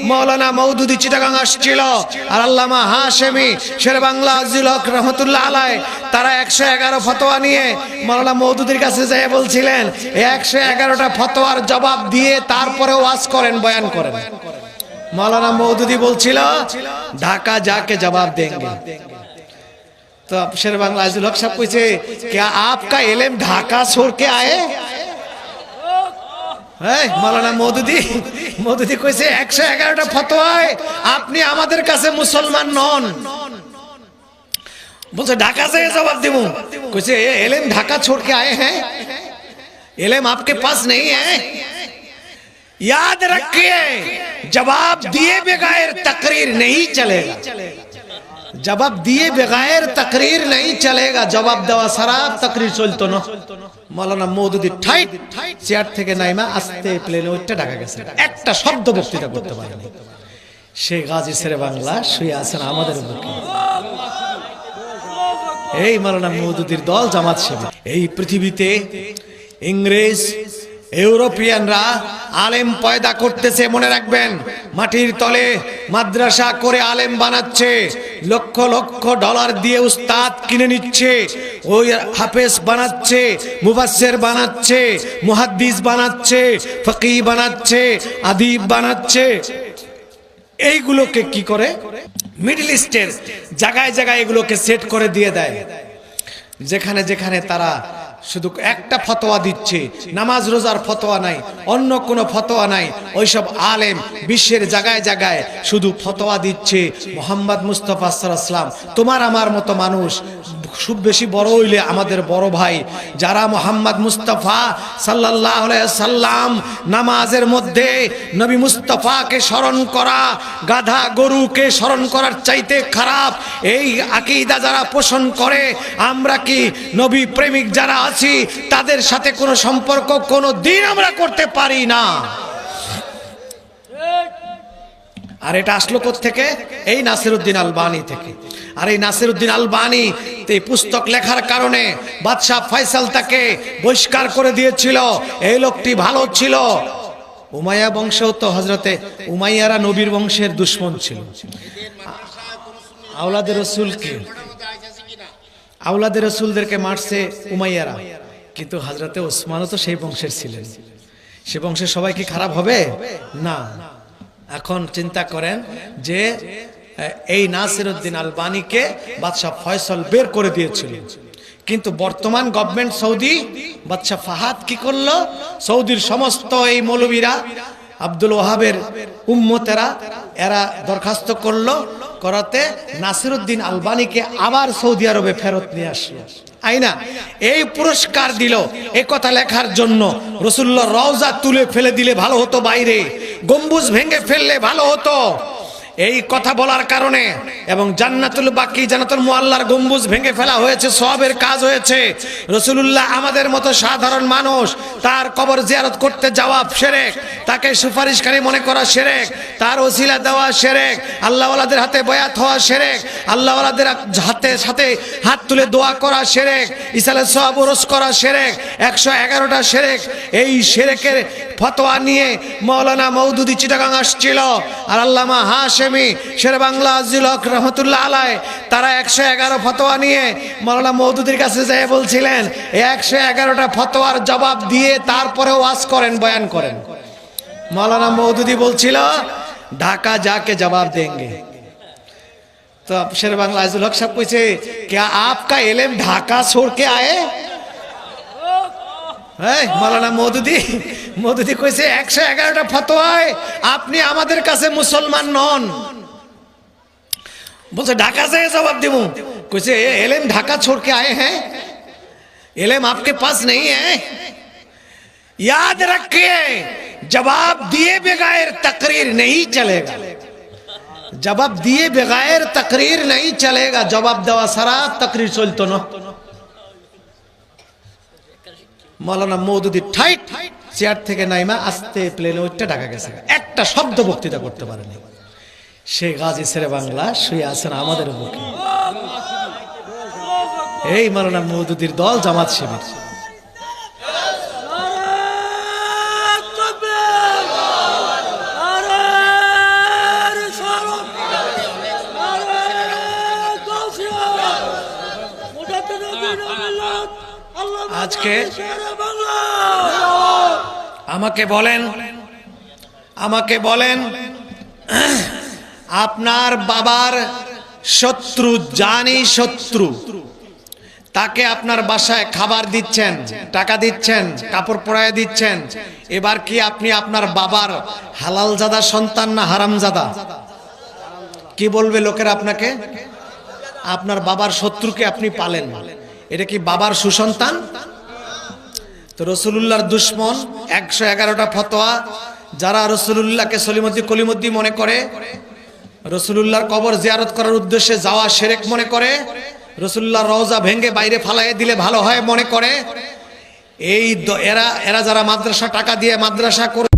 মাওলানা মওদুদি চিটাগাং আসছিল, আর আল্লামা হাশেমি শের বাংলা আজিজুল হক রহমতুল্লাহ আলাইহি তারা 111 ফতোয়া নিয়ে মাওলানা মওদুদির কাছে যেয়ে বলছিলেন 111টা ফতোয়ার জবাব দিয়ে তারপরে ওয়াজ করেন, বয়ান করেন। मौलाना मौदूदी बोलছিল ढाका जाके जवाब देंगे। तो शेर बांग्ला अजीजुल हक साहब पूछे क्या आपका इल्म ढाका छोड़ के आए? मौलाना मौदूदी কইছে 111টা ফতোয়ায় আপনি আমাদের কাছে মুসলমান নন। বলছে ঢাকা से जवाब देबो, কইছে इल्म ढाका छोड़ के आए हैं, इल्म आपके पास नहीं है। याद रखिए जवाब दिए बगैर तकरीर नहीं चलेगा, जवाब दिए बगैर तकरीर नहीं चलेगा। जवाब देवा सारा तकरीर चलतो ना। मौलाना मौदूदी ठाइट চেয়ার থেকে নাইমা আস্তে প্লেনে উঠে ঢাকা গেছে, একটা শব্দ বক্তৃতা করতে পারেনি। সেই গাজী শেরে বাংলা শুয়ে আছেন আমাদের বুকে। এই মৌলানা মৌদুদির দল জামাত শিবির। এই পৃথিবীতে ইংরেজ ইউরোপিয়ানরা আলেম পয়দা করতেছে, মনে রাখবেন। মাটির তলে মাদ্রাসা করে আলেম বানাচ্ছে, লক্ষ লক্ষ ডলার দিয়ে উস্তাদ কিনে নিচ্ছে, ওই হাফেজ বানাচ্ছে, মুফাসসির বানাচ্ছে, মুহাদ্দিস বানাচ্ছে, ফকিহ বানাচ্ছে, আদিব বানাচ্ছে। এইগুলোকে কি করে মিডল ইস্টের জায়গায় জায়গায় এগুলোকে সেট করে দিয়ে দেয়, যেখানে যেখানে তারা শুধু একটা ফতোয়া দিচ্ছে, নামাজ রোজার ফতোয়া নাই, অন্য কোনো ফতোয়া নাই। ওইসব আলেম বিশ্বের জায়গায় জায়গায় শুধু ফতোয়া দিচ্ছে মুহাম্মদ মুস্তাফা সাল্লাল্লাহু আলাইহি ওয়াসাল্লাম। তোমার আমার মতো মানুষ খুব বেশি বড় হইলে আমাদের বড় ভাই, যারা মুহাম্মদ মুস্তাফা সাল্লাল্লাহু আলাইহি ওয়াসাল্লাম নামাজের মধ্যে নবী মুস্তাফাকে স্মরণ করা গাধা গরুকে স্মরণ করার চাইতে খারাপ এই আকীদা যারা পোষণ করে, আমরা কি নবী প্রেমিক যারা আছি তাদের সাথে কোনো সম্পর্ক কোনো দিন আমরা করতে পারি না। আর এটা আসলো কোত্থেকে? এই নাসিরউদ্দিন আলবানী থেকে। আর এই নাসিরউদ্দিন আলবানী এই পুস্তক লেখার কারণে বাদশাহ ফয়সাল তাকে বহিষ্কার করে দিয়েছিল। এই লোকটি ভালো ছিল। উমাইয়া বংশ তো হযরতে উমাইয়ারা নবীর বংশের দুশমন ছিল। আওলাদে রাসূলকে আওলাদে রাসূলদেরকে মারছে উমাইয়ারা, কিন্তু হযরতে ওসমানও তো সেই বংশের ছিলেন। সে বংশের সবাই কি খারাপ হবে? না। এখন চিন্তা করেন যে এই নাসিরউদ্দিন আলবানীকে বাদশাহ ফয়সাল বের করে দিয়েছিল, কিন্তু বর্তমান গভর্নমেন্ট সৌদি বাদশাহ ফাহাদ কি করলো? সৌদির সমস্ত এই মৌলবীরা আব্দুল ওয়াহাবের উম্মতেরা এরা দরখাস্ত করলো, করাতে নাসিরউদ্দিন আলবানীকে আবার সৌদি আরবে ফেরত নিয়ে আসলো। আইনা এই পুরস্কার দিল এই কথা লেখার জন্য। রাসূলুল্লাহ রওজা তুলে ফেলে দিলে ভালো হতো, বাইরে গম্বুজ ভেঙে ফেললে ভালো হতো, এই কথা বলার কারণে। এবং জান্নাতুল বাকি জান্নাতুল মুআল্লার গম্বুজ ভেঙে ফেলা হয়েছে, সওয়াবের কাজ হয়েছে। রাসূলুল্লাহ আমাদের মতো সাধারণ মানুষ তার কবর জিয়ারত করতে যাওয়া শিরক, তাকে সুপারিশকারী মনে করা শিরক, তার ওসিলা দেওয়া শিরক, আল্লাহ ওয়ালাদের হাতে বয়াত হওয়া শিরক, আল্লাহ ওয়ালাদের হাতে সাথে হাত তুলে দোয়া করা শিরক, ইসালে সওয়াব ওরস করা শিরক, 111টা শিরক। এই শিরকের ফতোয়া নিয়ে মাওলানা মওদুদি চিটাগাং আসছিল, আর আল্লামা হাশেমি শের বাংলা আজিজুল হক রহমতুল্লাহ আলাইহি তারা 111 ফতোয়া নিয়ে মাওলানা মওদুদির কাছে যেয়ে বলছিলেন 111টা ফতোয়ার জবাব দিয়ে তারপরে ওয়াজ করেন, বয়ান করেন। মাওলানা মওদুদি বলছিল ঢাকা जाके जवाब देंगे। तो शेर बांग्ला अजीजुल हक साहब पूछे क्या आपका इल्म ढाका छोड़ के आए? मौलाना मौदूदी কইছে 111টা ফতোয়ায় আপনি আমাদের কাছে মুসলমান নন। বলছে ঢাকা से जवाब देबो, কইছে इल्म ढाका छोड़ के आए हैं, इल्म आपके पास नहीं है। याद रखिए जवाब दिए बगैर तकरीर नहीं चलेगा, जवाब दिए बगैर तकरीर नहीं चलेगा। जवाब देवा सारा तकरीर चलतो ना। মৌলানা মওদুদি ঠাইট চেয়ার থেকে নাইমা আস্তে প্লেনে উঠে ঢাকা গেছে, একটা শব্দ বক্তৃতা করতে পারেনি। সেই গাজী শেরে বাংলা শুয়ে আছেন আমাদের বুকে। এই মৌলানা মওদুদির দল জামাত শিবির। আজকে আমাকে বলেন আপনার বাবার শত্রু, জানি শত্রু, তাকে আপনার বাসায় খাবার দিচ্ছেন, টাকা দিচ্ছেন, কাপড় পরায় দিচ্ছেন, এবার কি আপনি আপনার বাবার হালালজাদা সন্তান না হারামজাদা? কি বলবে লোকেরা আপনাকে? আপনার বাবার শত্রুকে আপনি পালেন, এটা কি বাবার সুসন্তান? তো রাসূলুল্লাহর দুশমন 111টা ফতোয়া, যারা রাসূলুল্লাহকে সলিমুদ্দি কলিমুদ্দি মনে করে, রাসূলুল্লাহর কবর জিয়ারত করার উদ্দেশ্যে যাওয়া শিরক মনে করে, রাসূলুল্লাহর রওজা ভেঙে বাইরে ফালাইয়ে দিলে ভালো হয় মনে করে, এরা যারা মাদ্রাসা টাকা দিয়ে মাদ্রাসা করে